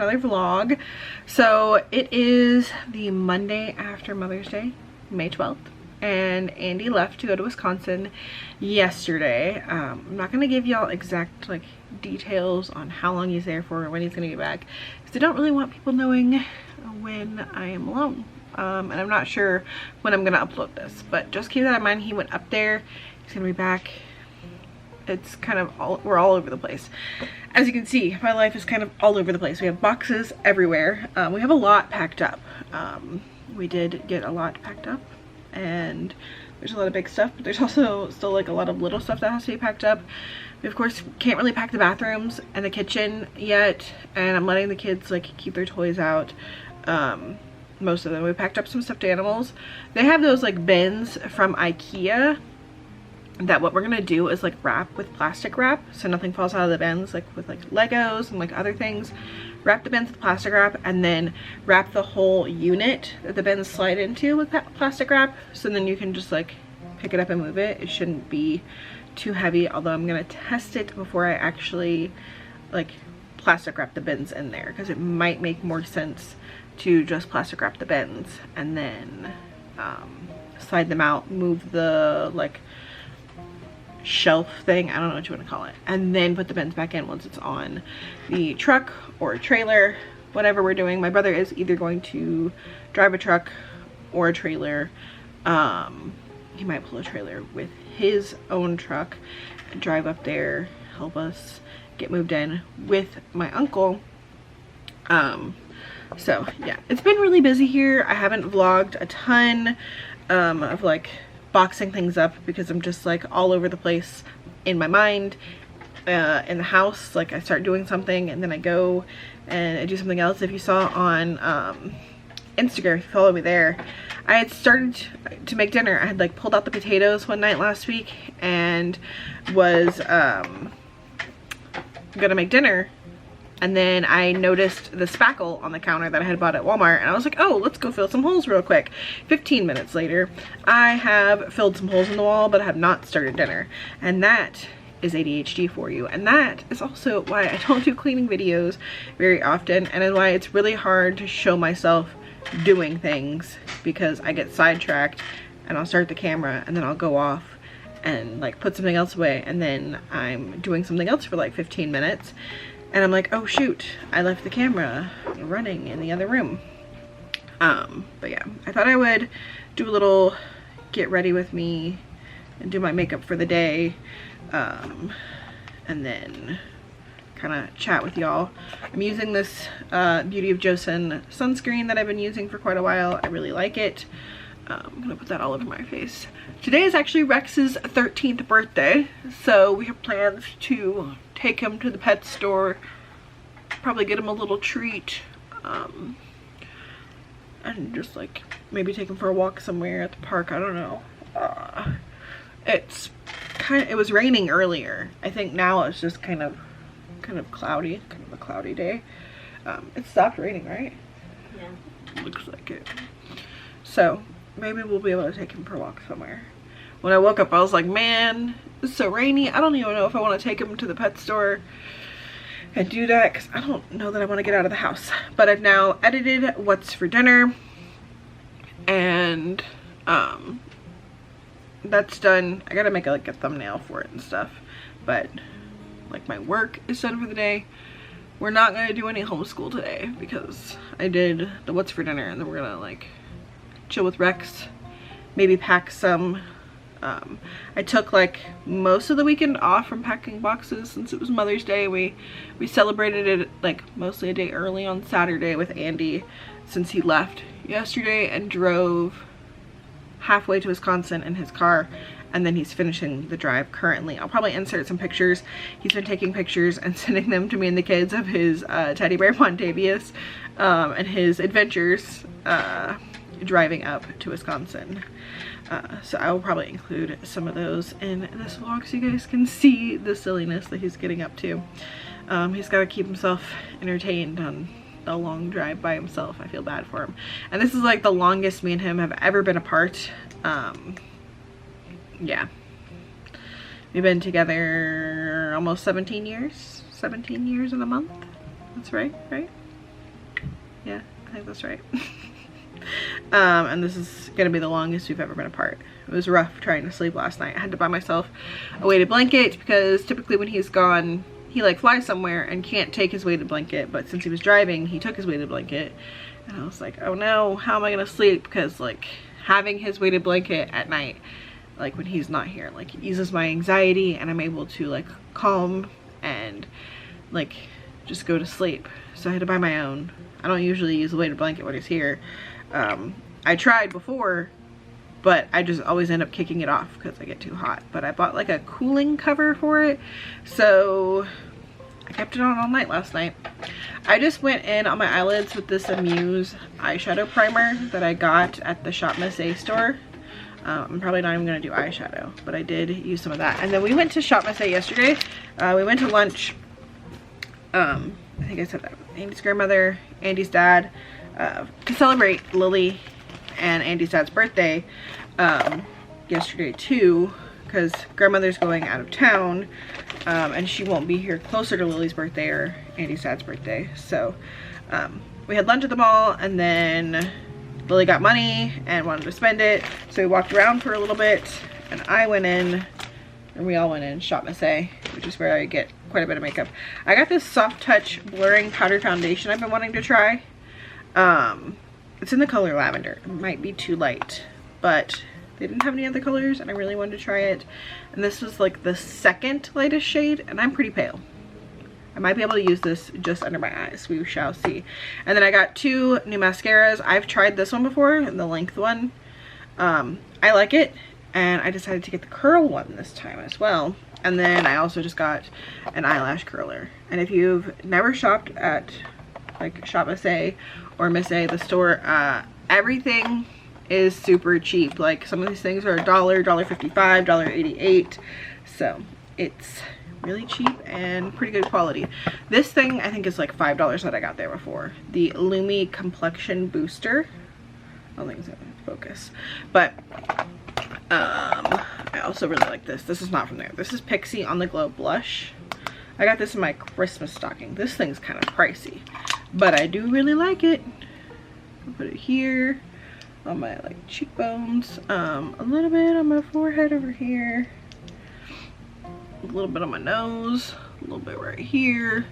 to another vlog. So it is the Monday after Mother's Day, May 12th, and Andy left to go to Wisconsin yesterday. I'm not gonna give y'all exact like details on how long he's there for or when he's gonna be back, because I don't really want people knowing when I am alone. And I'm not sure when I'm gonna upload this, but just keep that in mind. He went up there, he's gonna be back. It's kind of we're all over the place. As you can see, my life is kind of all over the place. We have boxes everywhere. We have a lot packed up. We did get a lot packed up, and there's a lot of big stuff, but there's also still like a lot of little stuff that has to be packed up. We of course can't really pack the bathrooms and the kitchen yet, and I'm letting the kids like keep their toys out. Most of them. We packed up some stuffed animals. They have those like bins from IKEA that what we're gonna do is like wrap with plastic wrap so nothing falls out of the bins, like with like Legos and like other things. Wrap the bins with plastic wrap and then wrap the whole unit that the bins slide into with plastic wrap, so then you can just like pick it up and move it. It shouldn't be too heavy, although I'm gonna test it before I actually like plastic wrap the bins in there, because it might make more sense to just plastic wrap the bins and then slide them out, move the like shelf thing, I don't know what you want to call it, and then put the bins back in once it's on the truck or trailer, whatever we're doing. My brother is either going to drive a truck or a trailer. He might pull a trailer with his own truck and drive up there, help us get moved in with my uncle. So yeah, it's been really busy here. I haven't vlogged a ton of like boxing things up because I'm just like all over the place in my mind, in the house. Like I start doing something and then I go and I do something else. If you saw on Instagram, if you follow me there, I had started to make dinner. I had like pulled out the potatoes one night last week and was gonna make dinner, and then I noticed the spackle on the counter that I had bought at Walmart, and I was like, oh, let's go fill some holes real quick. 15 minutes later, I have filled some holes in the wall, but I have not started dinner. And that is ADHD for you. And that is also why I don't do cleaning videos very often, and why it's really hard to show myself doing things, because I get sidetracked and I'll start the camera and then I'll go off and like put something else away, and then I'm doing something else for like 15 minutes. And I'm like, oh shoot, I left the camera running in the other room. But yeah, I thought I would do a little get ready with me and do my makeup for the day. And then kind of chat with y'all. I'm using this Beauty of Joseon sunscreen that I've been using for quite a while. I really like it. I'm gonna put that all over my face. Today is actually Rex's 13th birthday, so we have plans to take him to the pet store, probably get him a little treat, and just like maybe take him for a walk somewhere at the park. I don't know. It was raining earlier. I think now it's just kind of cloudy, kind of a cloudy day. It stopped raining, right? Yeah. Looks like it. So maybe we'll be able to take him for a walk somewhere. When I woke up, I was like, man, it's so rainy. I don't even know if I want to take him to the pet store and do that, because I don't know that I want to get out of the house. But I've now edited what's for dinner, and that's done. I gotta make like a thumbnail for it and stuff, but like my work is done for the day. We're not gonna do any homeschool today because I did the what's for dinner, and then we're gonna like chill with Rex, maybe pack some. I took like most of the weekend off from packing boxes since it was Mother's Day. We celebrated it like mostly a day early on Saturday with Andy, since he left yesterday and drove halfway to Wisconsin in his car, and then he's finishing the drive currently. I'll probably insert some pictures. He's been taking pictures and sending them to me and the kids of his teddy bear Montavious and his adventures driving up to Wisconsin. So I will probably include some of those in this vlog so you guys can see the silliness that he's getting up to. He's got to keep himself entertained on the long drive by himself. I feel bad for him. And this is like the longest me and him have ever been apart. Yeah. We've been together almost 17 years. 17 years in a month. That's right, right? Yeah, I think that's right. And this is gonna be the longest we've ever been apart. It was rough trying to sleep last night. I had to buy myself a weighted blanket because typically when he's gone, he like flies somewhere and can't take his weighted blanket, but since he was driving, he took his weighted blanket. And I was like, oh no, how am I gonna sleep? Because like having his weighted blanket at night, like when he's not here, like eases my anxiety and I'm able to like calm and like just go to sleep. So I had to buy my own. I don't usually use a weighted blanket when he's here. I tried before, but I just always end up kicking it off because I get too hot. But I bought like a cooling cover for it, so I kept it on all night last night. I just went in on my eyelids with this Amuse eyeshadow primer that I got at the Shop Miss A store. I'm probably not even gonna do eyeshadow, but I did use some of that. And then we went to Shop Miss A yesterday. We went to lunch. I think I said that with Andy's grandmother, Andy's dad, to celebrate Lily and Andy's dad's birthday yesterday too, because grandmother's going out of town and she won't be here closer to Lily's birthday or Andy's dad's birthday. So we had lunch at the mall, and then Lily got money and wanted to spend it, so we walked around for a little bit, and I went in, and we all went in Shop Miss A, which is where I get quite a bit of makeup. I got this Soft Touch blurring powder foundation I've been wanting to try. It's in the color lavender. It might be too light, but they didn't have any other colors and I really wanted to try it. And this was like the second lightest shade, and I'm pretty pale. I might be able to use this just under my eyes. We shall see. And then I got two new mascaras. I've tried this one before, the length one. I like it, and I decided to get the curl one this time as well. And then I also just got an eyelash curler. And if you've never shopped at like Shop Miss A or Miss A, the store, everything is super cheap. Like some of these things are $1, $1.55, $1.88. So it's really cheap and pretty good quality. This thing I think is like $5 that I got there before. The Lumi Complexion Booster. I don't think it's gonna focus, but I also really like this. This is not from there. This is Pixie On The Glow Blush. I got this in my Christmas stocking. This thing's kind of pricey, but I do really like it. I'll put it here on my like cheekbones, a little bit on my forehead over here, a little bit on my nose, a little bit right here,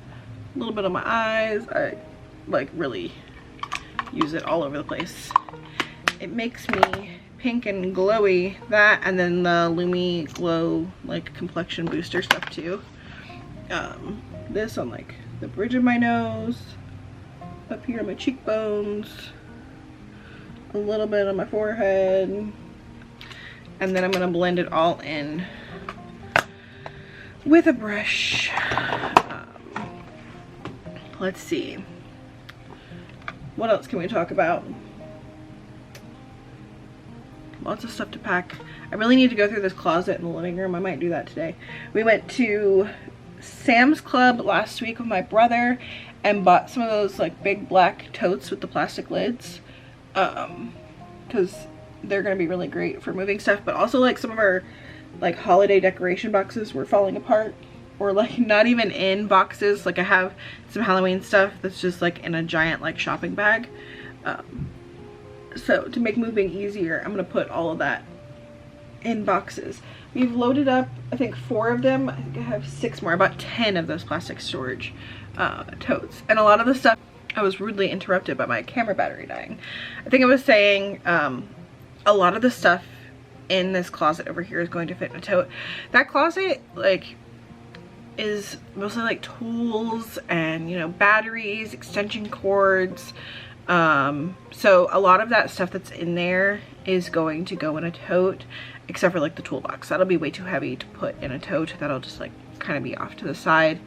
a little bit on my eyes. I like really use it all over the place. It makes me pink and glowy, that, and then the Lumi Glow like complexion booster stuff too. This on like the bridge of my nose, up here on my cheekbones, a little bit on my forehead, and then I'm gonna blend it all in with a brush. Let's see, what else can we talk about? Lots of stuff to pack. I really need to go through this closet in the living room. I might do that today. We went to Sam's Club last week with my brother and bought some of those like big black totes with the plastic lids, because they're gonna be really great for moving stuff. But also like some of our like holiday decoration boxes were falling apart, or like not even in boxes. Like I have some Halloween stuff that's just like in a giant like shopping bag. So to make moving easier, I'm gonna put all of that in boxes. We've loaded up, I think 4 of them. I think I have 6 more. I bought 10 of those plastic storage totes. And a lot of the stuff, I was rudely interrupted by my camera battery dying. I think I was saying a lot of the stuff in this closet over here is going to fit in a tote. That closet like is mostly like tools and, you know, batteries, extension cords. So a lot of that stuff that's in there is going to go in a tote, except for like the toolbox. That'll be way too heavy to put in a tote. That'll just like kind of be off to the side.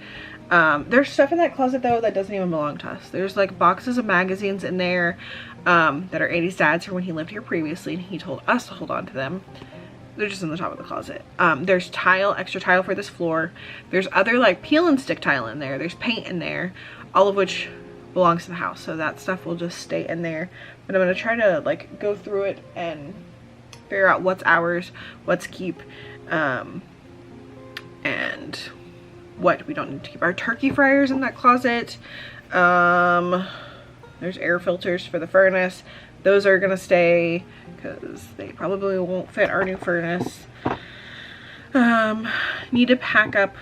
There's stuff in that closet though that doesn't even belong to us. There's like boxes of magazines in there that are Andy's dad's from when he lived here previously, and he told us to hold on to them. They're just in the top of the closet. There's tile, extra tile for this floor. There's other like peel and stick tile in there. There's paint in there, all of which belongs to the house, so that stuff will just stay in there. But I'm gonna try to like go through it and figure out what's ours, what's keep, and what we don't need to keep. Our turkey fryers in that closet. There's air filters for the furnace. Those are gonna stay because they probably won't fit our new furnace. Need to pack up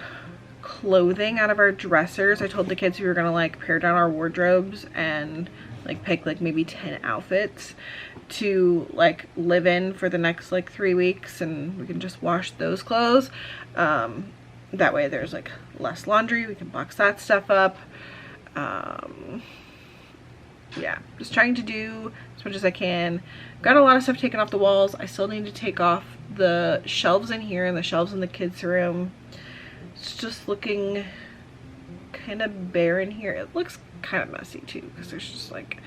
clothing out of our dressers. I told the kids we were gonna like pare down our wardrobes and like pick like maybe 10 outfits to like live in for the next like 3 weeks, and we can just wash those clothes. That way there's like less laundry, we can box that stuff up. Yeah, just trying to do as much as I can. Got a lot of stuff taken off the walls. I still need to take off the shelves in here and the shelves in the kids' room. It's just looking kind of bare in here. It looks kind of messy too because there's just like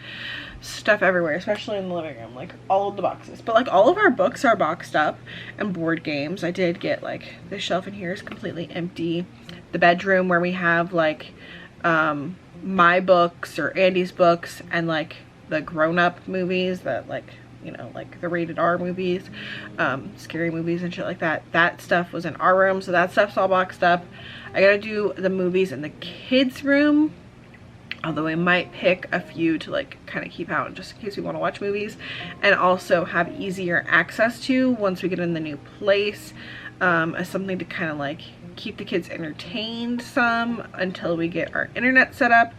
stuff everywhere, especially in the living room, like all of the boxes. But like all of our books are boxed up, and board games. I did get like the shelf in here is completely empty. The bedroom where we have like my books or Andy's books and like the grown-up movies that like, you know, like the rated R movies, scary movies and shit like that. That stuff was in our room, so that stuff's all boxed up. I gotta do the movies in the kids' room, although I might pick a few to like kind of keep out just in case we want to watch movies and also have easier access to once we get in the new place, as something to kind of like keep the kids entertained some until we get our internet set up.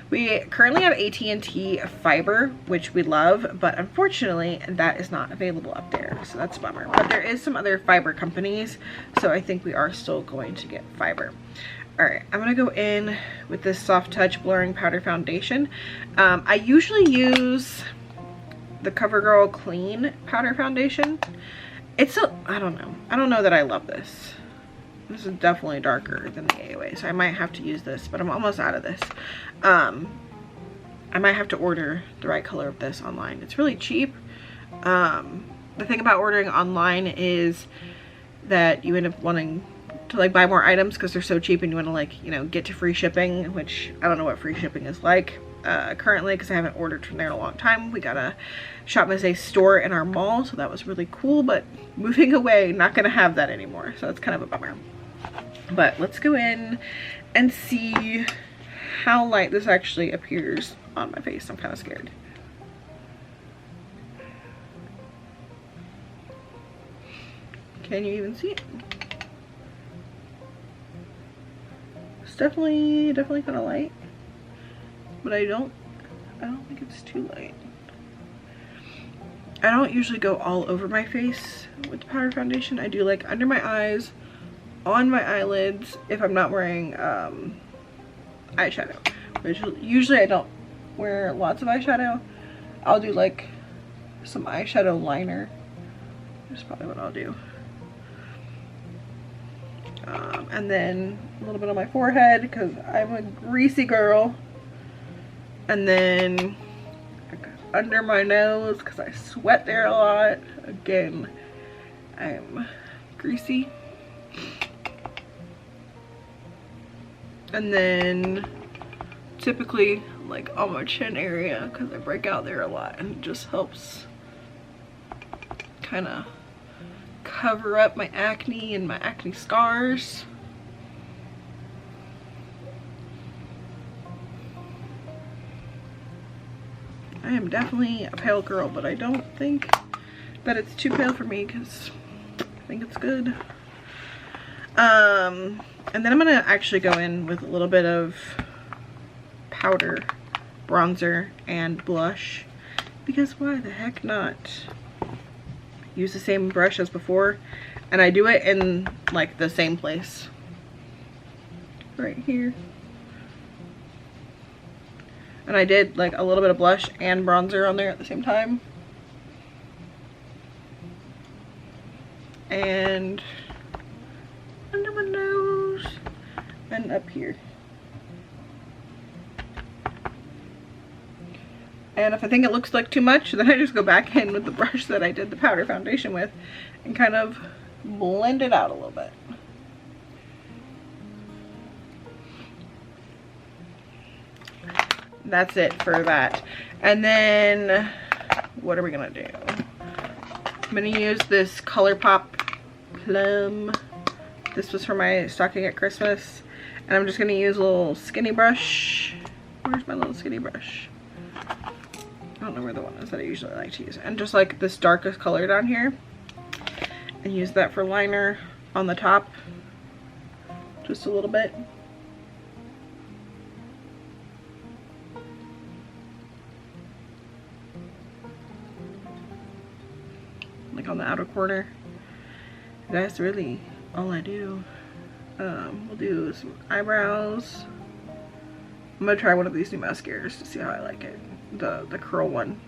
We currently have AT&T fiber, which we love, but unfortunately that is not available up there, so that's a bummer. But there is some other fiber companies, so I think we are still going to get fiber. All right, I'm gonna go in with this Soft Touch Blurring Powder Foundation. I usually use the CoverGirl Clean Powder Foundation. It's a, I don't know that I love this. This is definitely darker than the AOA, so I might have to use this, but I'm almost out of this. I might have to order the right color of this online. It's really cheap. The thing about ordering online is that you end up wanting to like buy more items because they're so cheap, and you want to like, you know, get to free shipping, which I don't know what free shipping is like currently because I haven't ordered from there in a long time. We got a Shop Miss A store in our mall, so that was really cool, but moving away, not gonna have that anymore, so that's kind of a bummer. But let's go in and see how light this actually appears on my face. I'm kind of scared. Can you even see it? It's definitely kind of light, but I don't think it's too light. I don't usually go all over my face with the powder foundation. I do like under my eyes, on my eyelids, if I'm not wearing eyeshadow, which usually I don't wear lots of eyeshadow. I'll do like some eyeshadow liner. That's probably what I'll do. And then a little bit on my forehead because I'm a greasy girl. And then under my nose because I sweat there a lot. Again, I'm greasy. And then typically like on my chin area because I break out there a lot, and it just helps kind of cover up my acne and my acne scars. I am definitely a pale girl, but I don't think that it's too pale for me because I think it's good. And then I'm gonna actually go in with a little bit of powder, bronzer, and blush, because why the heck not? Use the same brush as before, and I do it in like the same place right here. And I did like a little bit of blush and bronzer on there at the same time. And under my nose and up here. And if I think it looks like too much, then I just go back in with the brush that I did the powder foundation with and kind of blend it out a little bit. That's it for that. And then what are we gonna do? I'm gonna use this ColourPop Plum. This was for my stocking at Christmas. And I'm just gonna use a little skinny brush. Where's my little skinny brush? don't know where the one is that I usually like to use. And just like this darkest color down here. And use that for liner on the top. Just a little bit. Like on the outer corner. That's really all I do. We'll do some eyebrows. I'm gonna try one of these new mascaras to see how I like it. The curl one.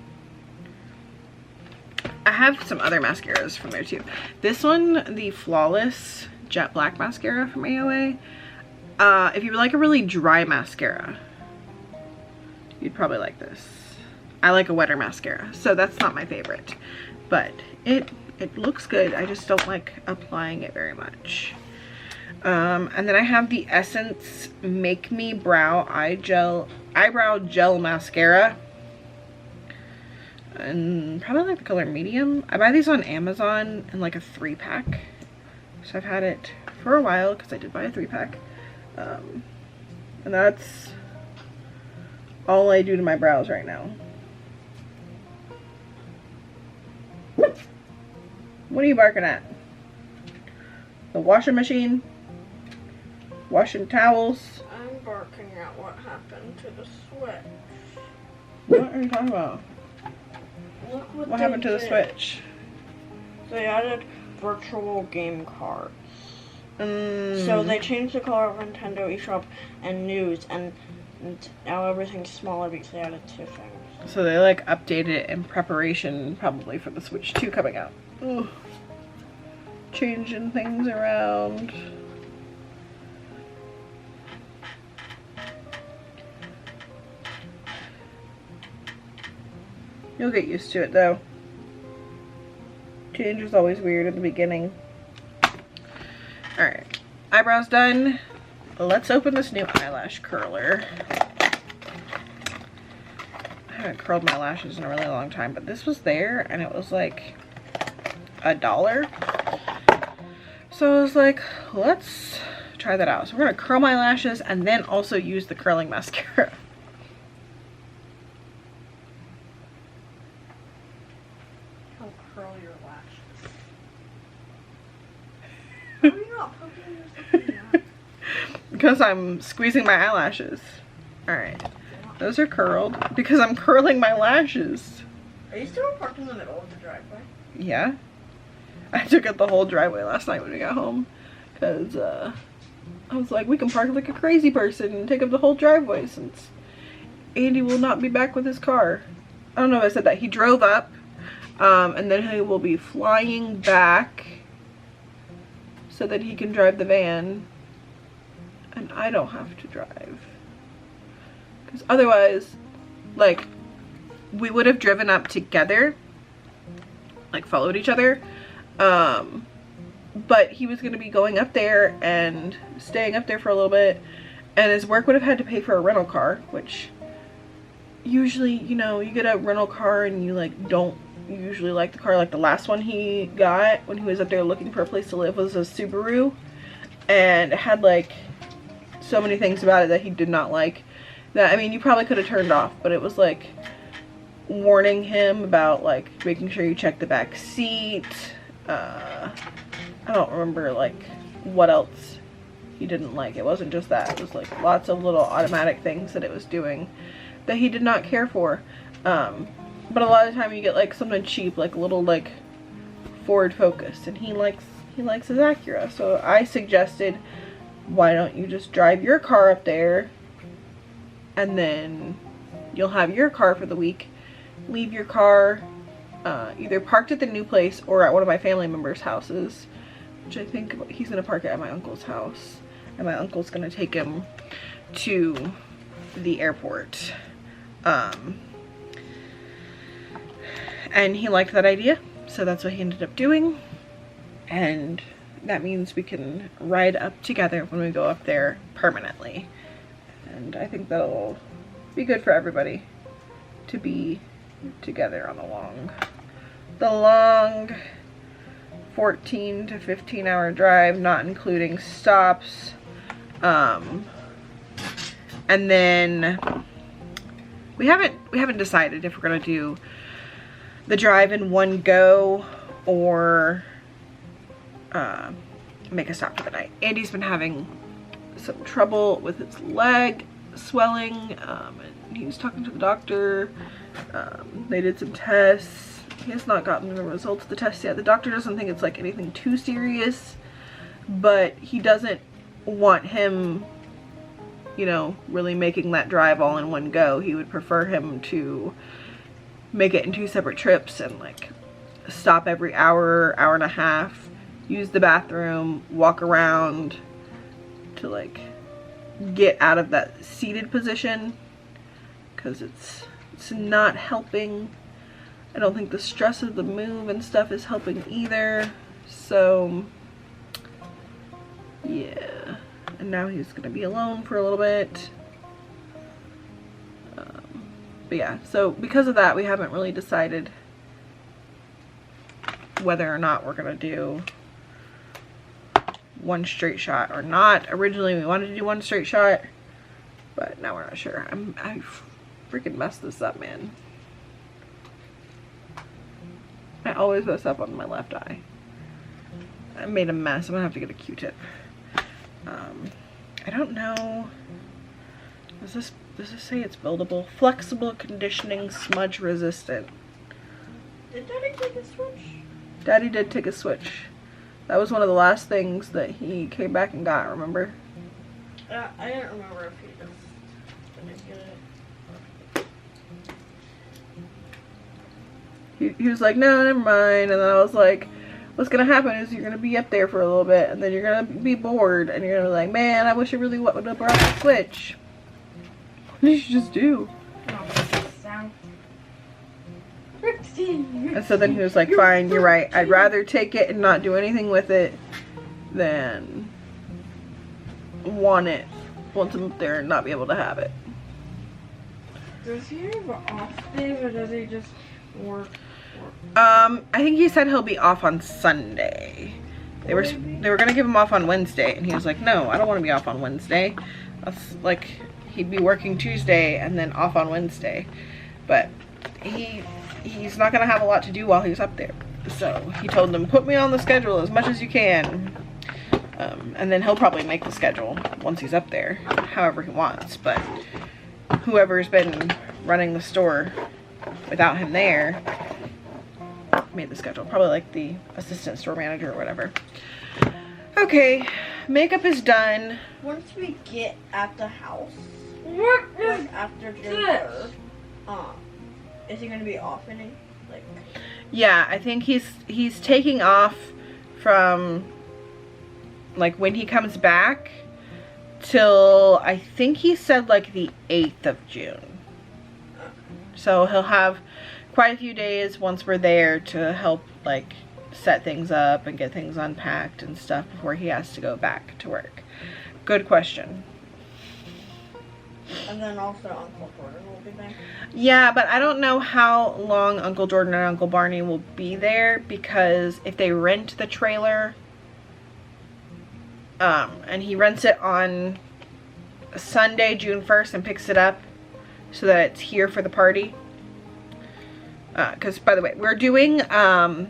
I have some other mascaras from there too. This one, the Flawless Jet Black Mascara from AOA. If you like a really dry mascara, you'd probably like this. I like a wetter mascara, so that's not my favorite. But it looks good. I just don't like applying it very much. And then I have the Essence Make Me Eyebrow Gel Mascara. And probably like the color medium. I buy these on Amazon in like a 3-pack. So I've had it for a while because I did buy a 3-pack. And that's all I do to my brows right now. What are you barking at? The washing machine? Washing towels? I'm barking at what happened to the Switch. What are you talking about? Look What happened to the Switch? They added virtual game cards. So they changed the color of Nintendo eShop and News, and now everything's smaller because they added 2 things. So they like updated it in preparation probably for the Switch 2 coming out. Ooh. Changing things around. You'll get used to it though. Change is always weird at the beginning. Alright, eyebrows done. Let's open this new eyelash curler. I haven't curled my lashes in a really long time, but this was there and it was like $1. So I was like, let's try that out. So we're gonna curl my lashes and then also use the curling mascara. How curl your lashes. How are you not poking yourself in the eye? Because I'm squeezing my eyelashes. Alright. Those are curled because I'm curling my lashes. Are you still parked in the middle of the driveway? Yeah. I took up the whole driveway last night when we got home. Because I was like, we can park like a crazy person and take up the whole driveway since Andy will not be back with his car. I don't know if I said that. He drove up and then he will be flying back so that he can drive the van. And I don't have to drive. Because otherwise, like, we would have driven up together. Like, followed each other. But he was going to be going up there and staying up there for a little bit. And his work would have had to pay for a rental car. Which, usually, you know, you get a rental car and you, like, don't usually like the car. Like, the last one he got when he was up there looking for a place to live was a Subaru. And it had, like, so many things about it that he did not like. That, I mean, you probably could have turned off, but it was like warning him about like making sure you check the back seat. I don't remember like what else he didn't like. It wasn't just that. It was like lots of little automatic things that it was doing that he did not care for. But a lot of the time you get like something cheap, like a little like Ford Focus, and he likes his Acura. So I suggested, why don't you just drive your car up there and then you'll have your car for the week. Leave your car either parked at the new place or at one of my family members' houses, which I think he's going to park it at my uncle's house. And my uncle's going to take him to the airport. And he liked that idea, so that's what he ended up doing. And that means we can ride up together when we go up there permanently. And I think that'll be good for everybody to be together on the long 14 to 15 hour drive, not including stops. And then we haven't decided if we're gonna do the drive in one go or make a stop for the night. Andy's been having some trouble with his leg swelling, and he was talking to the doctor. They did some tests. He has not gotten the results of the test yet. The doctor doesn't think it's like anything too serious, but he doesn't want him, you know, really making that drive all in one go. He would prefer him to make it in 2 separate trips and like stop every hour, hour and a half, use the bathroom, walk around to like get out of that seated position, because it's not helping. I don't think the stress of the move and stuff is helping either. So yeah, and now he's gonna be alone for a little bit. But yeah, so because of that, we haven't really decided whether or not we're gonna do one straight shot or not. Originally we wanted to do one straight shot, but now we're not sure. I freaking messed this up, man. I always mess up on my left eye. I made a mess. I'm gonna have to get a Q-tip. I don't know. Does this say it's buildable? Flexible, conditioning, smudge resistant. Did Daddy take a switch? Daddy did take a switch. That was one of the last things that he came back and got, remember? I didn't remember if he just didn't get it. He was like, no, never mind. And then I was like, what's gonna happen is you're gonna be up there for a little bit, and then you're gonna be bored, and you're gonna be like, man, I wish I really would have brought the switch. What did you just do? And so then he was like, fine, you're right. I'd rather take it and not do anything with it than want it once I'm up there and not be able to have it. Does he have off days, or does he just work? I think he said he'll be off on Sunday. They were gonna give him off on Wednesday, and he was like, no, I don't want to be off on Wednesday. That's like, he'd be working Tuesday and then off on Wednesday. But he's not gonna have a lot to do while he's up there. So he told them, put me on the schedule as much as you can. And then he'll probably make the schedule once he's up there, however he wants. But whoever's been running the store without him there made the schedule. Probably like the assistant store manager or whatever. Okay, makeup is done. Once we get at the house, like after June 3rd, is he gonna be off any? Like, yeah, I think he's taking off from like when he comes back till I think he said like the 8th of June. So he'll have quite a few days once we're there to help like set things up and get things unpacked and stuff before he has to go back to work. Good question. And then also Uncle Jordan will be there. Yeah, but I don't know how long Uncle Jordan and Uncle Barney will be there, because if they rent the trailer, and he rents it on Sunday, June 1st, and picks it up so that it's here for the party. Because, by the way, we're doing a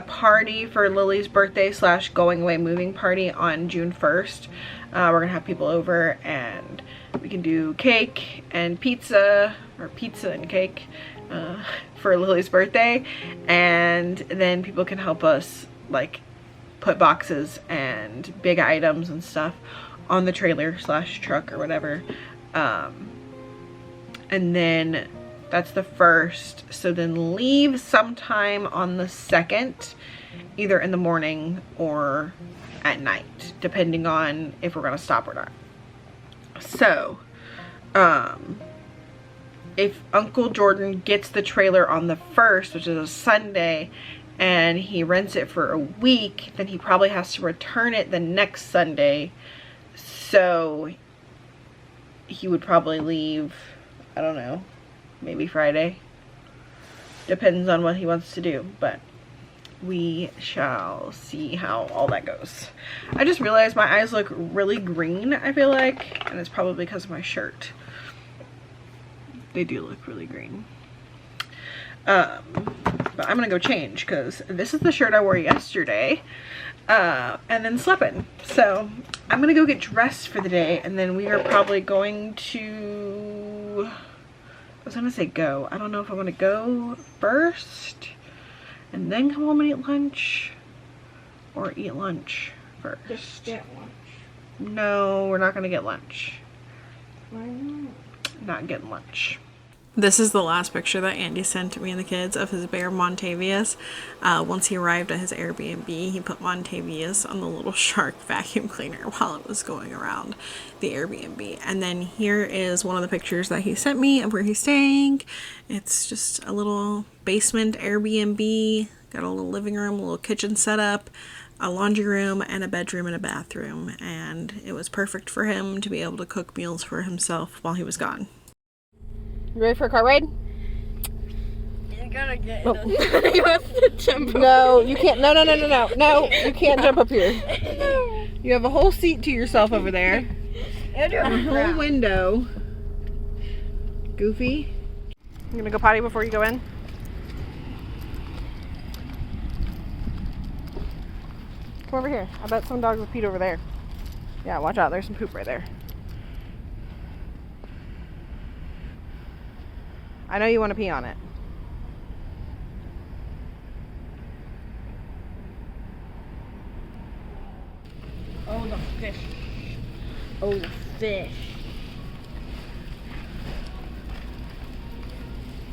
party for Lily's birthday / going away moving party on June 1st. We're going to have people over, and we can do cake and pizza, or pizza and cake, for Lily's birthday. And then people can help us, like, put boxes and big items and stuff on the trailer / truck or whatever. And then that's the 1st. So then leave sometime on the 2nd, either in the morning or at night, depending on if we're gonna stop or not. So, if Uncle Jordan gets the trailer on the 1st, which is a Sunday, and he rents it for a week, then he probably has to return it the next Sunday. So he would probably leave, I don't know, maybe Friday. Depends on what he wants to do, but we shall see how all that goes. I just realized my eyes look really green, I feel like, and it's probably because of my shirt. They do look really green. But I'm gonna go change because this is the shirt I wore yesterday and then slept in. So I'm gonna go get dressed for the day, and then we are probably going to, I was gonna say go. I don't know if I want to go first and then come home and eat lunch, or eat lunch first. Just get lunch. No, we're not gonna get lunch. Why not? Not getting lunch. This is the last picture that Andy sent to me and the kids of his bear Montavious. Once he arrived at his Airbnb, he put Montavious on the little shark vacuum cleaner while it was going around the Airbnb. And then here is one of the pictures that he sent me of where he's staying. It's just a little basement Airbnb. Got a little living room, a little kitchen setup, a laundry room, and a bedroom and a bathroom. And it was perfect for him to be able to cook meals for himself while he was gone. You ready for a car ride? You gotta get. Oh. You have to jump. No, you can't. No, you can't jump up here. No. You have a whole seat to yourself over there. And A whole window. Goofy. You gonna go potty before you go in? Come over here. I bet some dogs will pee over there. Yeah, watch out. There's some poop right there. I know you want to pee on it. Oh, the fish. Oh, the fish.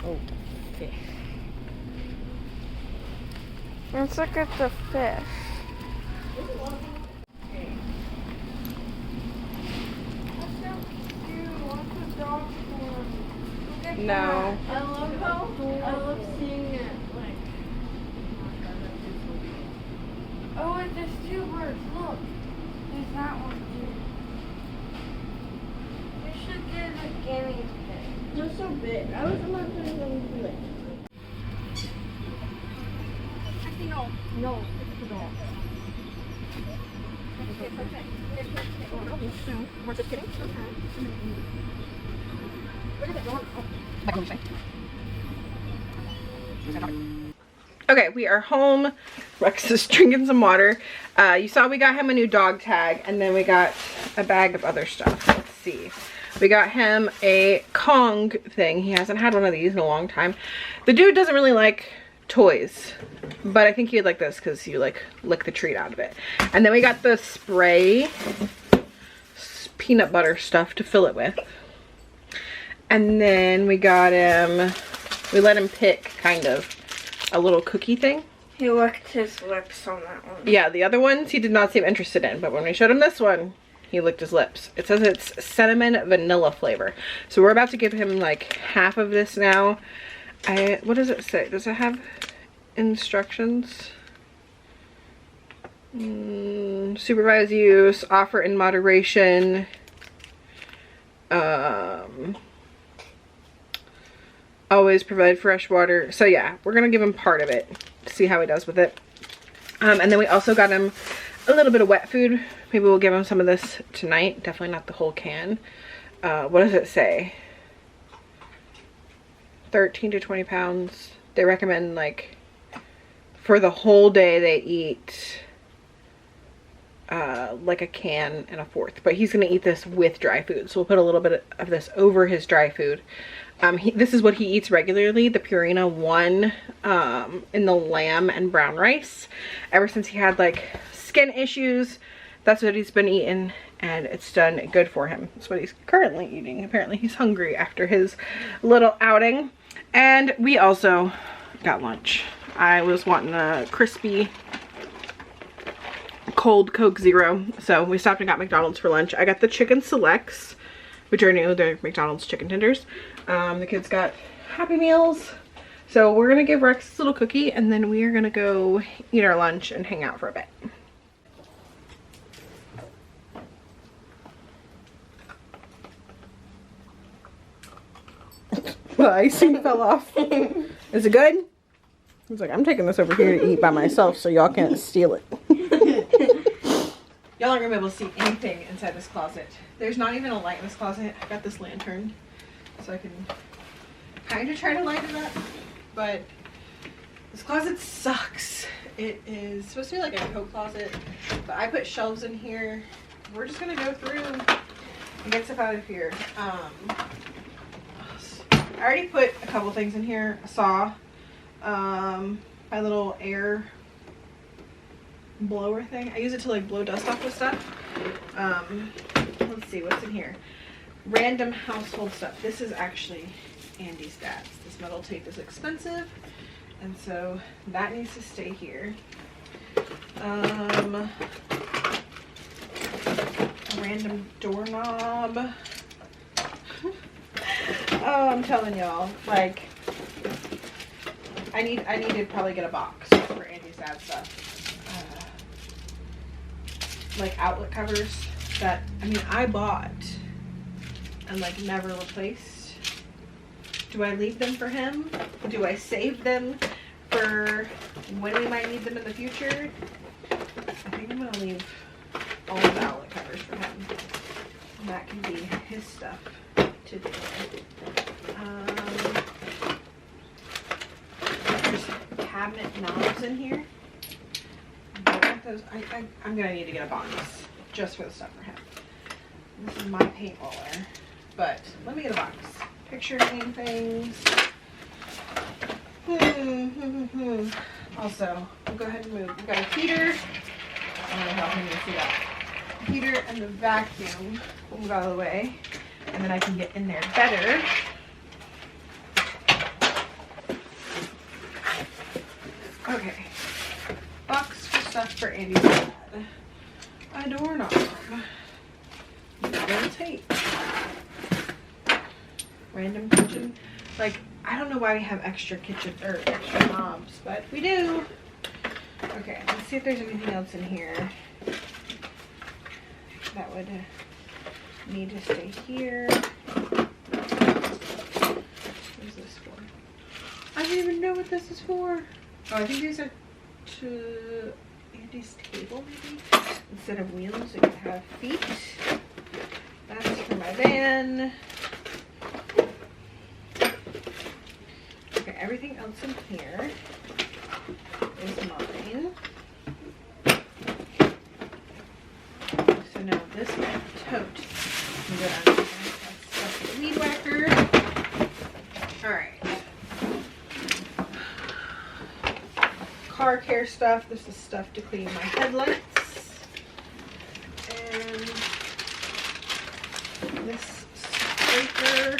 Oh, the fish. Let's look at the fish. No. I love seeing it, like. Oh, wait, there's two birds, look. There's that one, too. We should get a guinea pig. They're so big. I was imagining them to be like. Actually, no. No, it's the dog. We're just kidding? Okay, we are home. Rex is drinking some water. You saw we got him a new dog tag, and then we got a bag of other stuff. Let's see. We got him a Kong thing. He hasn't had one of these in a long time. The dude doesn't really like toys, but I think he'd like this because you like lick the treat out of it. And then we got the spray peanut butter stuff to fill it with. And then we got him, we let him pick kind of a little cookie thing. He licked his lips on that one. Yeah, the other ones he did not seem interested in, but when we showed him this one, he licked his lips. It says it's cinnamon vanilla flavor. So we're about to give him like half of this now. What does it say? Does it have instructions? Supervised use, offer in moderation. Always provide fresh water. So yeah, we're gonna give him part of it to see how he does with it. And then we also got him a little bit of wet food. Maybe we'll give him some of this tonight. Definitely not the whole can. What does it say? 13 to 20 pounds. They recommend like for the whole day they eat like a can and a fourth, but he's gonna eat this with dry food, so we'll put a little bit of this over his dry food. This is what he eats regularly, the Purina 1 in the lamb and brown rice. Ever since he had like skin issues, that's what he's been eating, and it's done good for him. That's what he's currently eating. Apparently he's hungry after his little outing. And we also got lunch. I was wanting a crispy cold Coke Zero, so we stopped and got McDonald's for lunch. I got the chicken selects, which are new. They're McDonald's chicken tenders. The kids got Happy Meals. So we're gonna give Rex this little cookie, and then we are gonna go eat our lunch and hang out for a bit. The icing fell off. Is it good? He's like, I'm taking this over here to eat by myself so y'all can't steal it. Y'all aren't gonna be able to see anything inside this closet. There's not even a light in this closet. I got this lantern so I can kind of try to light it up, but this closet sucks. It is supposed to be like a coat closet, but I put shelves in here. We're just gonna go through and get stuff out of here. I already put a couple things in here. A saw, my little air blower thing. I use it to like blow dust off with stuff. Let's see what's in here. Random household stuff. This is actually Andy's dad's. This metal tape is expensive, and so that needs to stay here. A random doorknob. Oh, I'm telling y'all, like, I need to probably get a box for Andy's dad's stuff. Like outlet covers that, I mean, I bought and like never replaced. Do I leave them for him? Do I save them for when we might need them in the future? I think I'm gonna leave all the outlet covers for him. And that can be his stuff to do. There's cabinet knobs in here. Those, I'm gonna need to get a box just for the stuff for him. This is my paint roller, but let me get a box. Picture hanging things. Also, we'll go ahead and move. We've got a heater. I don't know how I'm gonna see that. Heater and the vacuum. We'll move out of the way, and then I can get in there better. Okay. Box for stuff for Andy's dad. A doorknob. Little tape. Random kitchen. Like, I don't know why we have extra kitchen or extra knobs, but we do. Okay, let's see if there's anything else in here that would need to stay here. What is this for? I don't even know what this is for. Oh, I think these are to Andy's table, maybe, instead of wheels it could have feet. That's for my van. Okay, everything else in here is mine. So now this tote can go down here. That's the weed whacker. Alright. Car care stuff. This is stuff to clean my headlights. And this scraper.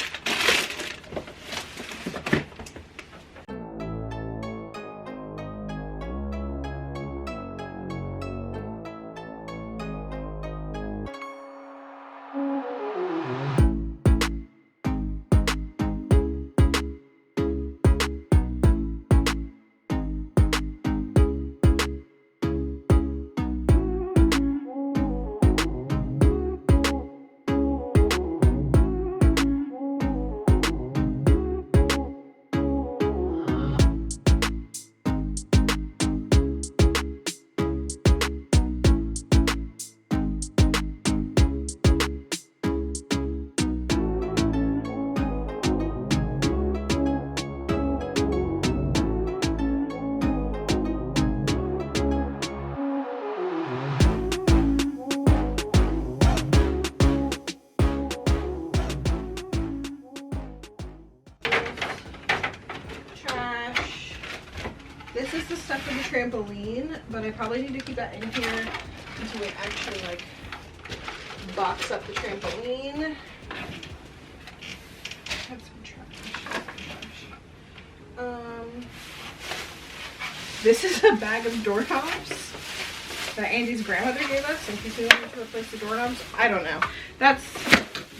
This is the stuff for the trampoline, but I probably need to keep that in here until we actually like box up the trampoline. Had some trash. This is a bag of doorknobs that Andy's grandmother gave us in case we wanted to replace the doorknobs. I don't know. That's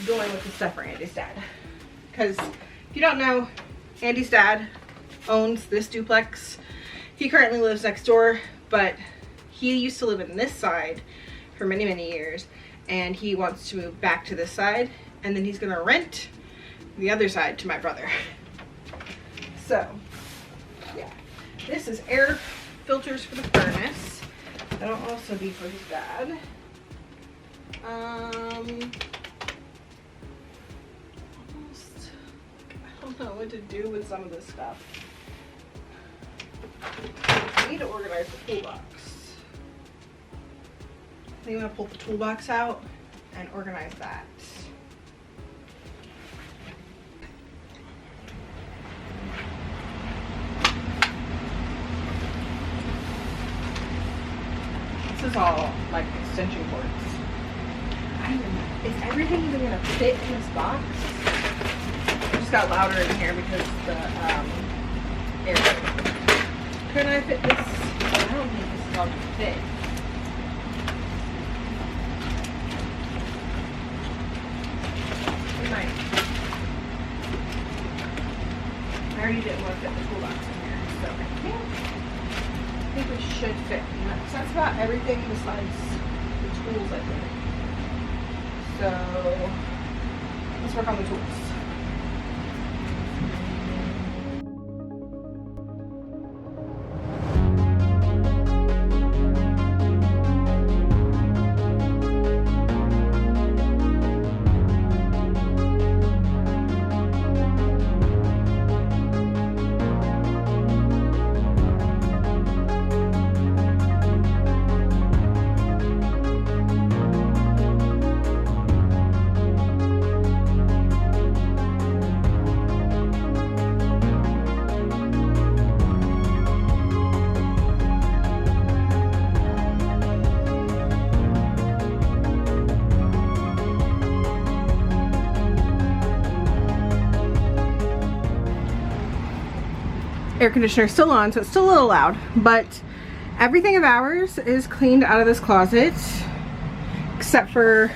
going with the stuff for Andy's dad. Because if you don't know, Andy's dad owns this duplex. He currently lives next door, but he used to live in this side for many, many years, and he wants to move back to this side, and then he's gonna rent the other side to my brother. So, yeah. This is air filters for the furnace. That'll also be for his dad. I don't know what to do with some of this stuff. I need to organize the toolbox. I think I'm gonna pull the toolbox out and organize that. This is all like extension cords. I don't even know. Is everything even gonna fit in this box? It just got louder in here because the air. Could I fit this? I don't think this is all gonna fit. We might. I already didn't want to fit the toolbox in here, so I think we should fit. So that's about everything besides the tools, I think. So let's work on the tools. Air conditioner still on, so it's still a little loud, but everything of ours is cleaned out of this closet except for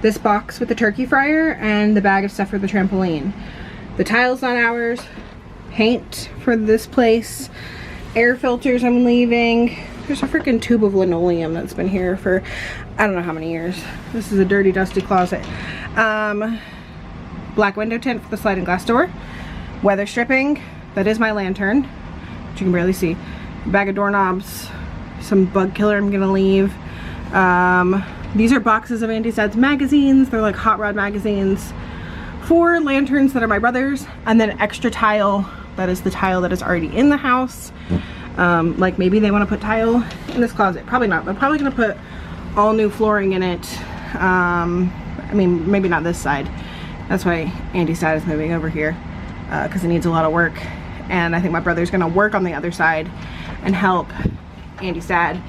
this box with the turkey fryer and the bag of stuff for the trampoline. The tile's not ours, paint for this place, air filters I'm leaving. There's a freaking tube of linoleum that's been here for I don't know how many years. This is a dirty, dusty closet. Black window tint for the sliding glass door, weather stripping. That is my lantern, which you can barely see. A bag of doorknobs, some bug killer I'm gonna leave. These are boxes of Andy's dad's magazines. They're like hot rod magazines. 4 lanterns that are my brother's, and then extra tile. That is the tile that is already in the house. Like maybe they want to put tile in this closet. Probably not. They're probably gonna put all new flooring in it. I mean, maybe not this side. That's why Andy's dad is moving over here, because it needs a lot of work. And I think my brother's gonna work on the other side and help Andy's dad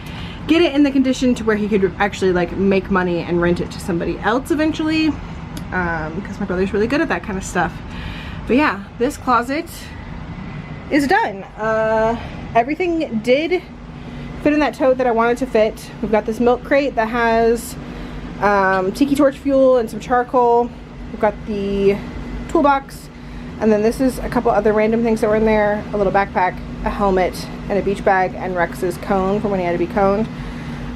get it in the condition to where he could actually like make money and rent it to somebody else eventually, because my brother's really good at that kind of stuff. But yeah, this closet is done. Everything did fit in that tote that I wanted to fit. We've got this milk crate that has tiki torch fuel and some charcoal. We've got the toolbox. And then this is a couple other random things that were in there. A little backpack, a helmet, and a beach bag, and Rex's cone from when he had to be coned.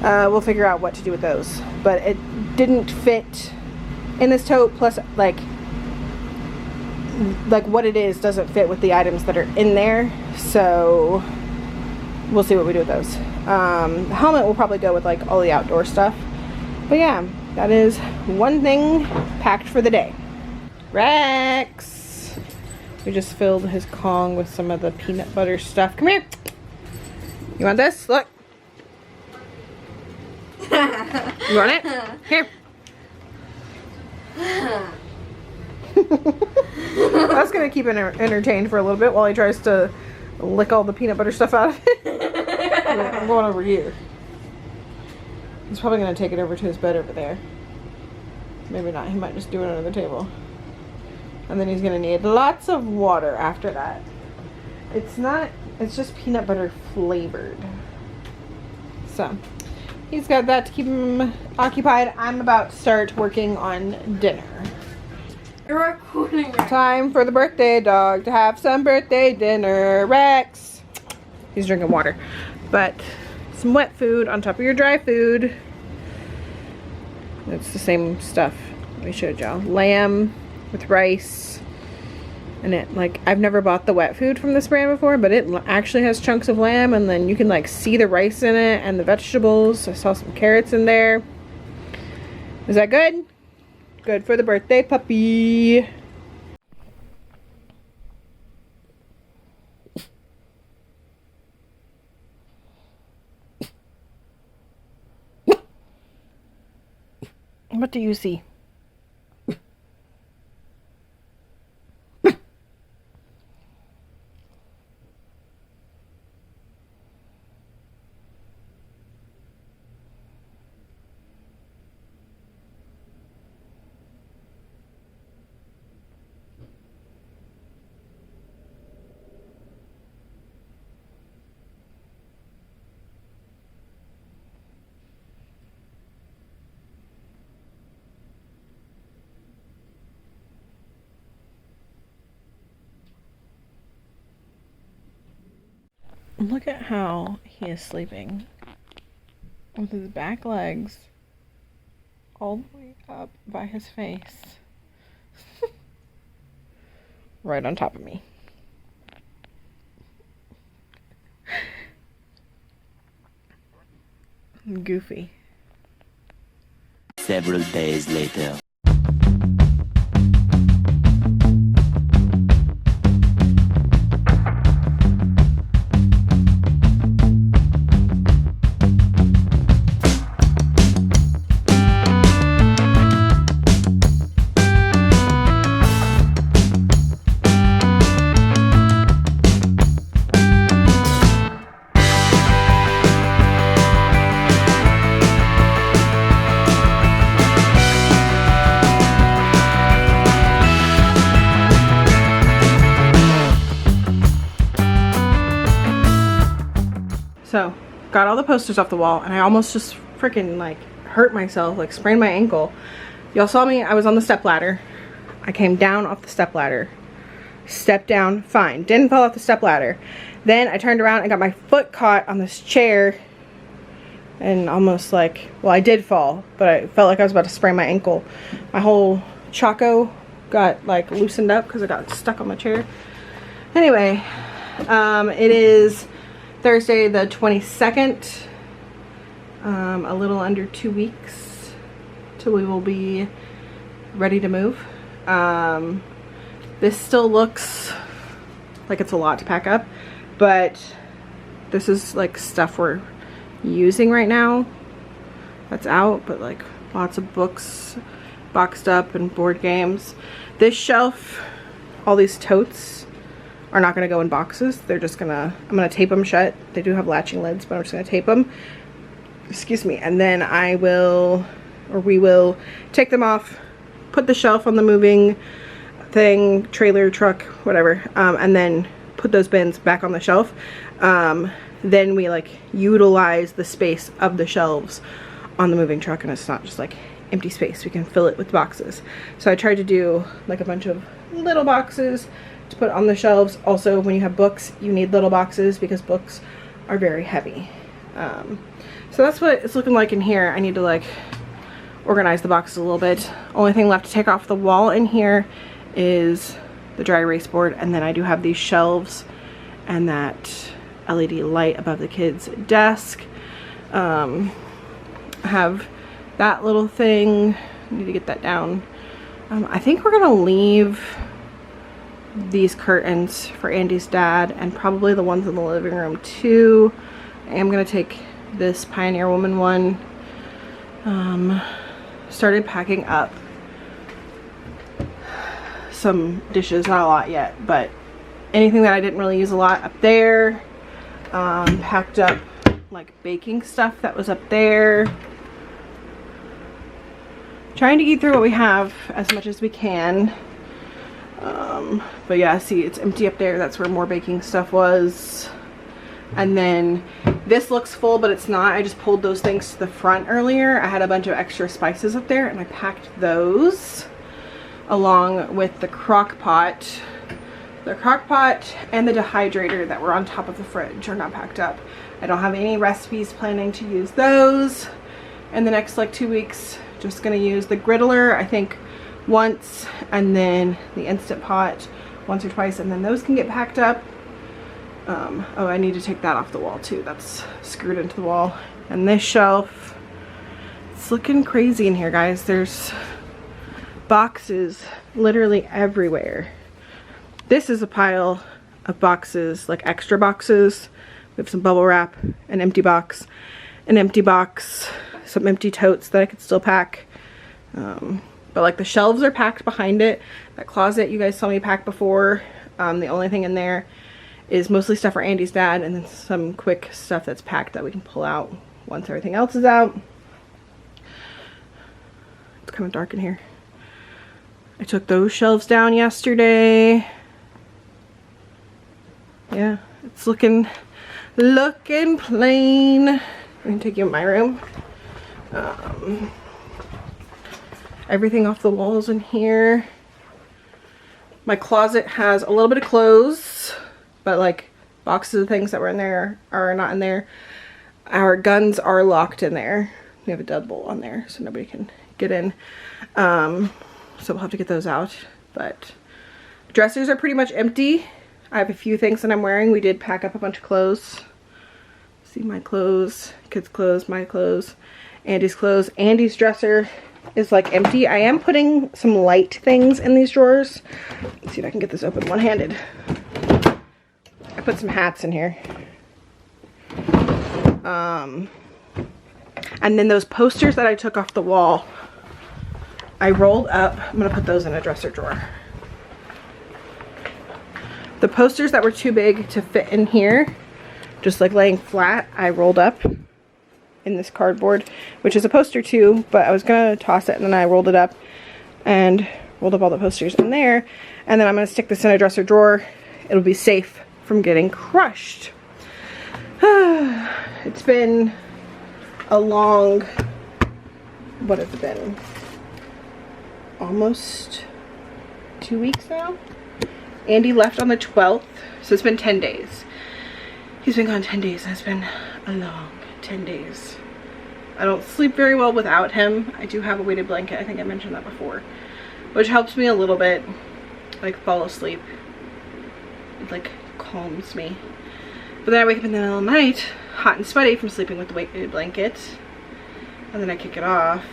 We'll figure out what to do with those. But it didn't fit in this tote, plus like what it is doesn't fit with the items that are in there. So we'll see what we do with those. The helmet will probably go with like all the outdoor stuff. But yeah, that is one thing packed for the day. Rex! We just filled his Kong with some of the peanut butter stuff. Come here. You want this? Look. You want it? Here. That's going to keep him entertained for a little bit while he tries to lick all the peanut butter stuff out of it. I'm going over here. He's probably going to take it over to his bed over there. Maybe not. He might just do it under the table. And then he's gonna need lots of water after that. It's just peanut butter flavored. So, he's got that to keep him occupied. I'm about to start working on dinner. You're recording right. Time for the birthday dog to have some birthday dinner. Rex! He's drinking water. But, some wet food on top of your dry food. It's the same stuff we showed y'all. Lamb with rice, and it like I've never bought the wet food from this brand before, but it actually has chunks of lamb, and then you can like see the rice in it and the vegetables. I saw some carrots in there. Is that good? Good for the birthday puppy. What do you see? Look at how he is sleeping with his back legs all the way up by his face. Right on top of me. Goofy. Several days later. So, got all the posters off the wall, and I almost just freaking like hurt myself, like sprained my ankle. Y'all saw me, I was on the step ladder. I came down off the step ladder, stepped down, fine. Didn't fall off the step ladder. Then I turned around and got my foot caught on this chair and almost like, well, I did fall, but I felt like I was about to sprain my ankle. My whole choco got like loosened up because I got stuck on the chair. Anyway, it is Thursday the 22nd, a little under 2 weeks till we will be ready to move. This still looks like it's a lot to pack up, but this is like stuff we're using right now that's out, but like lots of books boxed up and board games. This shelf, all these totes are not going to go in boxes. They're just gonna, I'm gonna tape them shut. They do have latching lids, but I'm just gonna tape them. Excuse me. And then I will, or we will take them off, put the shelf on the moving thing, trailer, truck, whatever, and then put those bins back on the shelf. Then we like utilize the space of the shelves on the moving truck, and it's not just like empty space. We can fill it with boxes. So I tried to do like a bunch of little boxes to put on the shelves. Also, when you have books, you need little boxes because books are very heavy. So that's what it's looking like in here. I need to like organize the boxes a little bit. Only thing left to take off the wall in here is the dry erase board, and then I do have these shelves and that LED light above the kids' desk. I have that little thing. I need to get that down. I think we're gonna leave these curtains for Andy's dad and probably the ones in the living room too. I am gonna take this Pioneer Woman one. Started packing up some dishes, not a lot yet, but anything that I didn't really use a lot up there. Packed up like baking stuff that was up there. Trying to get through what we have as much as we can. But yeah, see, it's empty up there. That's where more baking stuff was. And then this looks full, but it's not. I just pulled those things to the front earlier. I had a bunch of extra spices up there, and I packed those along with the crock pot. The crock pot and the dehydrator that were on top of the fridge are not packed up. I don't have any recipes planning to use those in the next like 2 weeks. Just gonna use the griddler, I think once, and then the Instant Pot once or twice, and then those can get packed up. Oh, I need to take that off the wall too. That's screwed into the wall. And this shelf, it's looking crazy in here, guys. There's boxes literally everywhere. This is a pile of boxes, like extra boxes. We have some bubble wrap, an empty box, some empty totes that I could still pack. But like the shelves are packed behind it. That closet you guys saw me pack before, the only thing in there is mostly stuff for Andy's dad, and then some quick stuff that's packed that we can pull out once everything else is out. It's kind of dark in here. I took those shelves down yesterday. Yeah, it's looking plain. I'm gonna take you in my room. Everything off the walls in here. My closet has a little bit of clothes, but like boxes of things that were in there are not in there. Our guns are locked in there. We have a deadbolt on there so nobody can get in. So we'll have to get those out. But dressers are pretty much empty. I have a few things that I'm wearing. We did pack up a bunch of clothes. See my clothes, kids' clothes, my clothes, Andy's clothes. Andy's dresser is like empty. I am putting some light things in these drawers. Let's see if I can get this open one-handed. I put some hats in here. And then those posters that I took off the wall, I rolled up. I'm gonna put those in a dresser drawer. The posters that were too big to fit in here, just like laying flat, I rolled up in this cardboard, which is a poster too, but I was gonna toss it and then I rolled it up and rolled up all the posters in there, and then I'm gonna stick this in a dresser drawer. It'll be safe from getting crushed. It's been a long, what has it been? Almost 2 weeks now. Andy left on the 12th, so it's been 10 days. He's been gone 10 days, and it's been a long 10 days. I don't sleep very well without him. I do have a weighted blanket, I think I mentioned that before, which helps me a little bit, like fall asleep. It like calms me. But then I wake up in the middle of the night, hot and sweaty from sleeping with the weighted blanket, and then I kick it off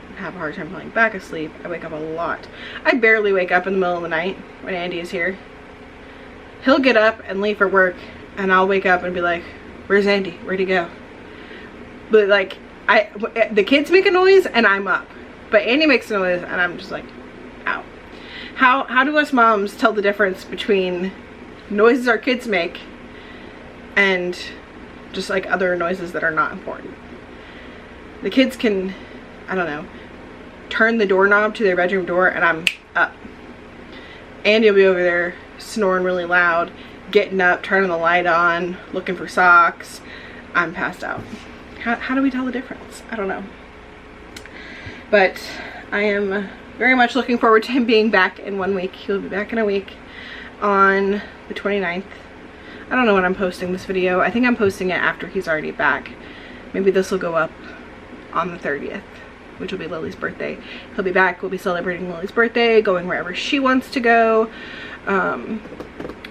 and have a hard time falling back asleep. I wake up a lot. I barely wake up in the middle of the night when Andy is here. He'll get up and leave for work, and I'll wake up and be like, where's Andy? Where'd he go? But like, the kids make a noise and I'm up, but Andy makes a noise and I'm just like, ow. How do us moms tell the difference between noises our kids make and just like other noises that are not important? The kids can, I don't know, turn the doorknob to their bedroom door and I'm up. Andy will be over there snoring really loud, getting up, turning the light on, looking for socks. I'm passed out. How do we tell the difference? I don't know. But I am very much looking forward to him being back in 1 week. He'll be back in a week on the 29th. I don't know when I'm posting this video. I think I'm posting it after he's already back. Maybe this will go up on the 30th, which will be Lily's birthday. He'll be back. We'll be celebrating Lily's birthday, going wherever she wants to go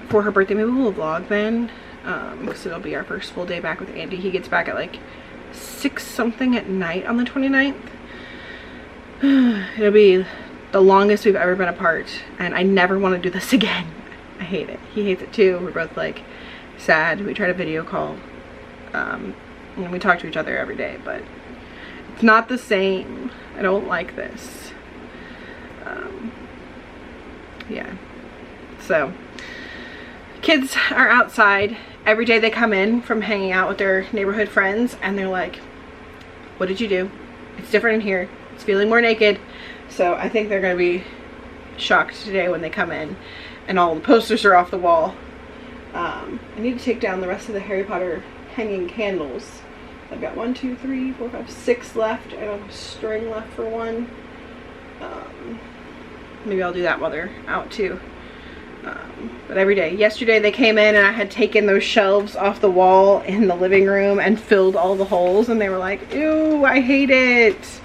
for her birthday. Maybe we'll vlog then, because it'll be our first full day back with Andy. He gets back at like 6 something at night on the 29th. It'll be the longest we've ever been apart, and I never want to do this again. I hate it. He hates it too. We're both like sad. We try to video call, and we talk to each other every day, but it's not the same. I don't like this. Yeah. So kids are outside every day. They come in from hanging out with their neighborhood friends and they're like, what did you do? It's different in here. It's feeling more naked. So I think they're gonna be shocked today when they come in and all the posters are off the wall. I need to take down the rest of the Harry Potter hanging candles. I've got 1, 2, 3, 4, 5, 6 left. I don't have string left for one. Maybe I'll do that while they're out too. But every day. Yesterday they came in and I had taken those shelves off the wall in the living room and filled all the holes, and they were like, ew, I hate it.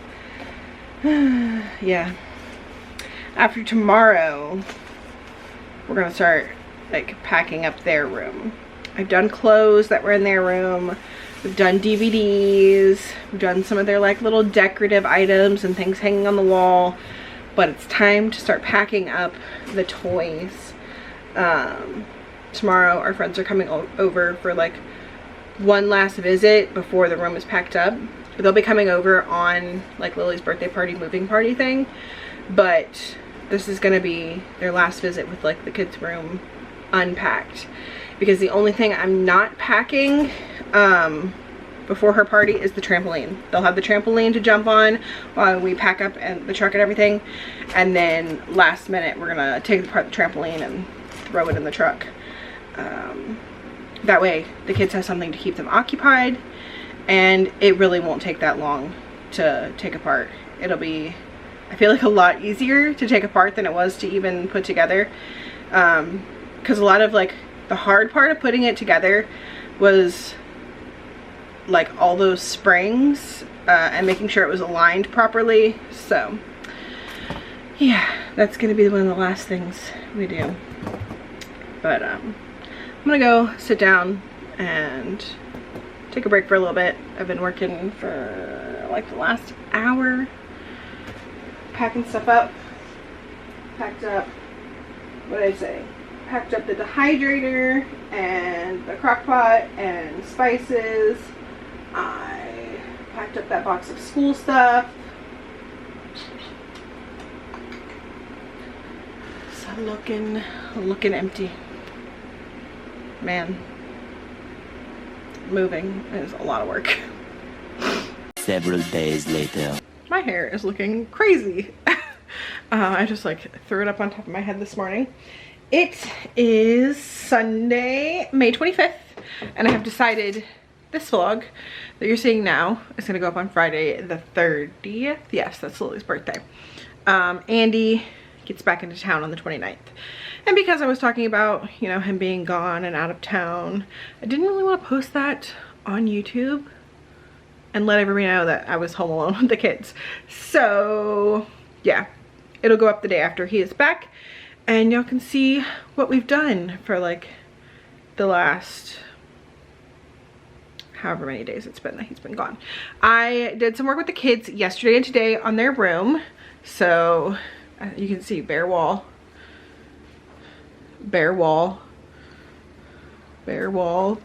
Yeah. After tomorrow, we're gonna start like packing up their room. I've done clothes that were in their room. We've done DVDs. We've done some of their like little decorative items and things hanging on the wall. But it's time to start packing up the toys. Tomorrow our friends are coming over for like one last visit before the room is packed up. They'll be coming over on like Lily's birthday party, moving party thing, but this is gonna be their last visit with like the kids' room unpacked, because the only thing I'm not packing before her party is the trampoline. They'll have the trampoline to jump on while we pack up and the truck and everything, and then last minute we're gonna take apart the trampoline and throw it in the truck. That way the kids have something to keep them occupied, and it really won't take that long to take apart. It'll be, I feel like, a lot easier to take apart than it was to even put together, because a lot of like the hard part of putting it together was like all those springs and making sure it was aligned properly. So yeah, that's gonna be one of the last things we do. But I'm gonna go sit down and take a break for a little bit. I've been working for like the last hour packing stuff up. Packed up, what did I say? Packed up the dehydrator and the crock pot and spices. I packed up that box of school stuff. So looking empty. Man, moving is a lot of work. Several days later. My hair is looking crazy. I just like threw it up on top of my head this morning. It is Sunday, May 25th, and I have decided this vlog that you're seeing now is going to go up on Friday the 30th. Yes, that's Lily's birthday. Andy gets back into town on the 29th. And because I was talking about, you know, him being gone and out of town, I didn't really want to post that on YouTube and let everybody know that I was home alone with the kids. So yeah, it'll go up the day after he is back, and y'all can see what we've done for like the last however many days it's been that he's been gone. I did some work with the kids yesterday and today on their room. So you can see bare wall,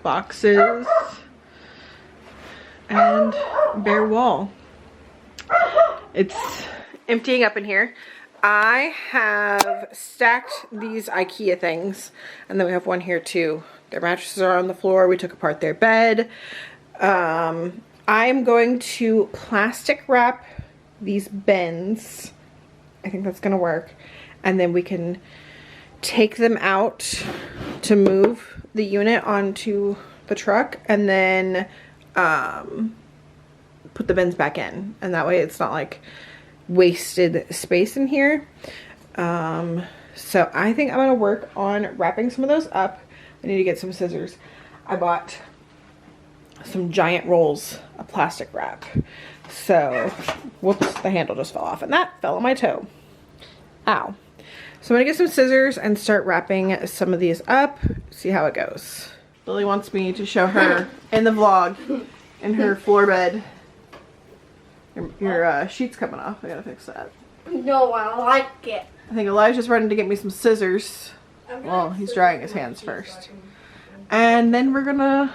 boxes, and bare wall. It's emptying up in here. I have stacked these IKEA things, and then we have one here too. Their mattresses are on the floor. We took apart their bed. I am going to plastic wrap these bins. I think that's gonna work. And then we can take them out to move the unit onto the truck, and then put the bins back in. And that way it's not like wasted space in here. So I think I'm gonna work on wrapping some of those up. I need to get some scissors. I bought some giant rolls of plastic wrap. So, whoops, the handle just fell off, and that fell on my toe. Ow. So I'm gonna get some scissors and start wrapping some of these up, see how it goes. Lily wants me to show her in the vlog in her floor bed. Your sheet's coming off. I gotta fix that. No, I like it. I think Elijah's running to get me some scissors. Well, he's drying his hands first. And then we're gonna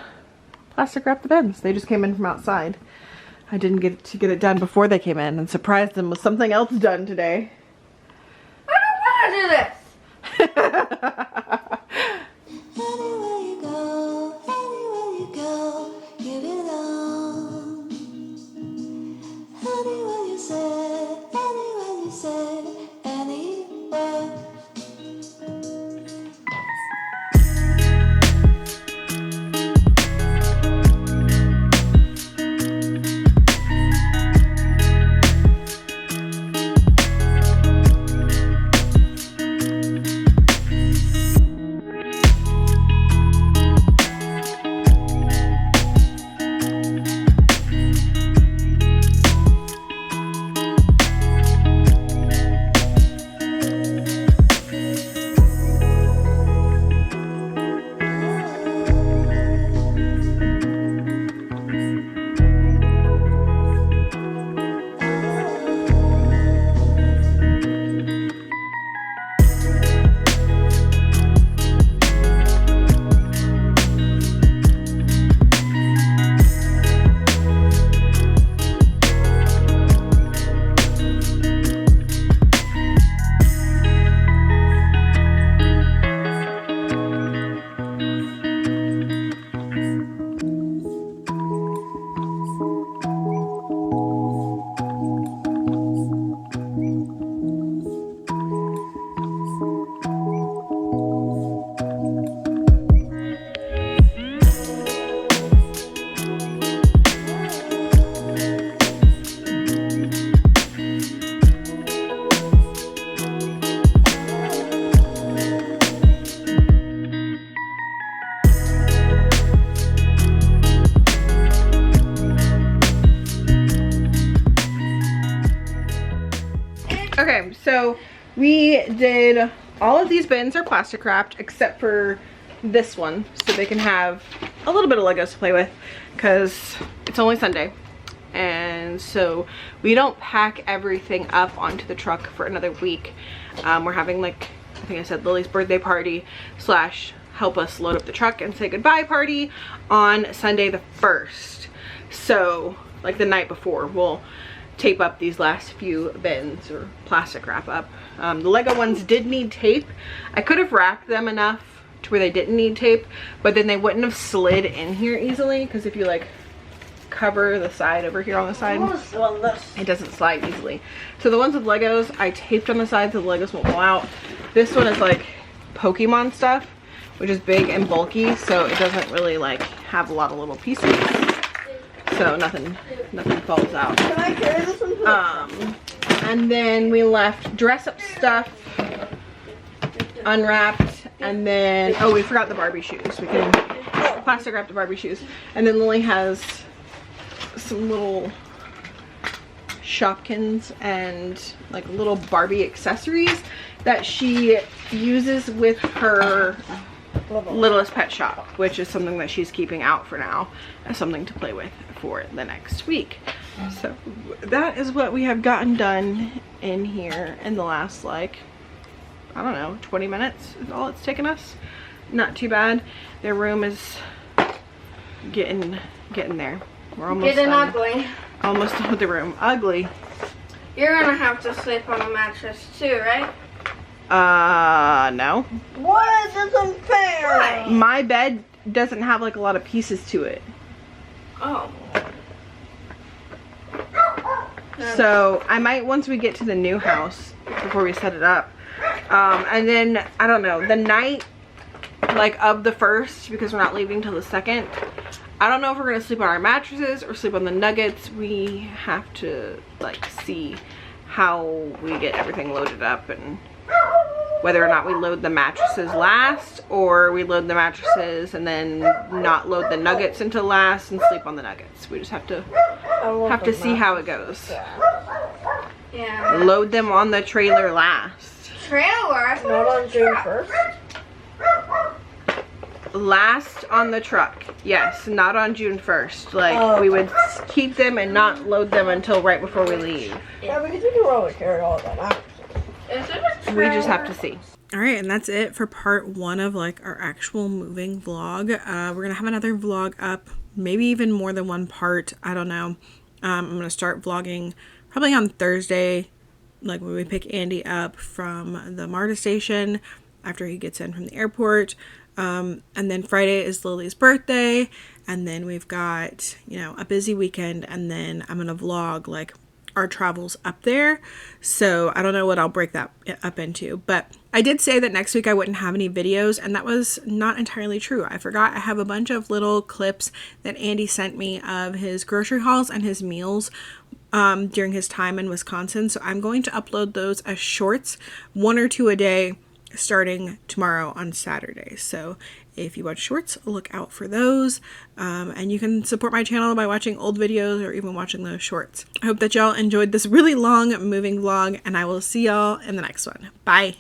plastic wrap the bins. They just came in from outside. I didn't get to get it done before they came in, and surprised them with something else done today. I don't want to do this. Anywhere you go, give it on. Anywhere you say, anywhere. So we did, all of these bins are plastic wrapped except for this one, so they can have a little bit of Legos to play with because it's only Sunday. And so we don't pack everything up onto the truck for another week. We're having, like I think I said, Lily's birthday party slash help us load up the truck and say goodbye party on Sunday the 1st. So like the night before, we'll tape up these last few bins, or plastic wrap up. The Lego ones did need tape. I could have wrapped them enough to where they didn't need tape, but then they wouldn't have slid in here easily, because if you like cover the side over here on the side, it doesn't slide easily. So the ones with Legos, I taped on the sides so the Legos won't fall out. This one is like Pokemon stuff, which is big and bulky, so it doesn't really like have a lot of little pieces, so nothing falls out. Can I carry this one? And then we left dress up stuff unwrapped, and then oh, we forgot the Barbie shoes. We can plastic wrap the Barbie shoes. And then Lily has some little Shopkins and like little Barbie accessories that she uses with her Littlest Pet Shop, which is something that she's keeping out for now as something to play with for the next week. So that is what we have gotten done in here in the last, like, I don't know, 20 minutes is all it's taken us. Not too bad. Their room is getting there. We're almost Getting done. ugly. Almost done with the room. Ugly. You're gonna have to sleep on a mattress too, right? No. What? That's unfair. Why? My bed doesn't have like a lot of pieces to it. Oh. So I might, once we get to the new house, before we set it up, and then I don't know, the night like of the 1st, because we're not leaving till the 2nd, I don't know if we're gonna sleep on our mattresses or sleep on the nuggets. We have to like see how we get everything loaded up, and whether or not we load the mattresses last, or we load the mattresses and then not load the nuggets until last and sleep on the nuggets. We just have to see how it goes. Yeah. Load them on the trailer last. Trailer? Not on June 1st. Last on the truck, yes, not on June 1st. Like, we would keep them and not load them until right before we leave. Yeah, because you can really carry all of that out. Is it a trailer? We just have to see. All right, and that's it for part 1 of like our actual moving vlog. We're gonna have another vlog up, maybe even more than one part, I don't know. I'm gonna start vlogging probably on Thursday, like when we pick Andy up from the MARTA station after he gets in from the airport. And then Friday is Lily's birthday, and then we've got, you know, a busy weekend, and then I'm gonna vlog like our travels up there. So I don't know what I'll break that up into, but I did say that next week I wouldn't have any videos, and that was not entirely true. I forgot. I have a bunch of little clips that Andy sent me of his grocery hauls and his meals during his time in Wisconsin, so I'm going to upload those as shorts, 1 or 2 a day, starting tomorrow on Saturday. So if you watch shorts, look out for those, and you can support my channel by watching old videos or even watching those shorts. I hope that y'all enjoyed this really long moving vlog, and I will see y'all in the next one. Bye.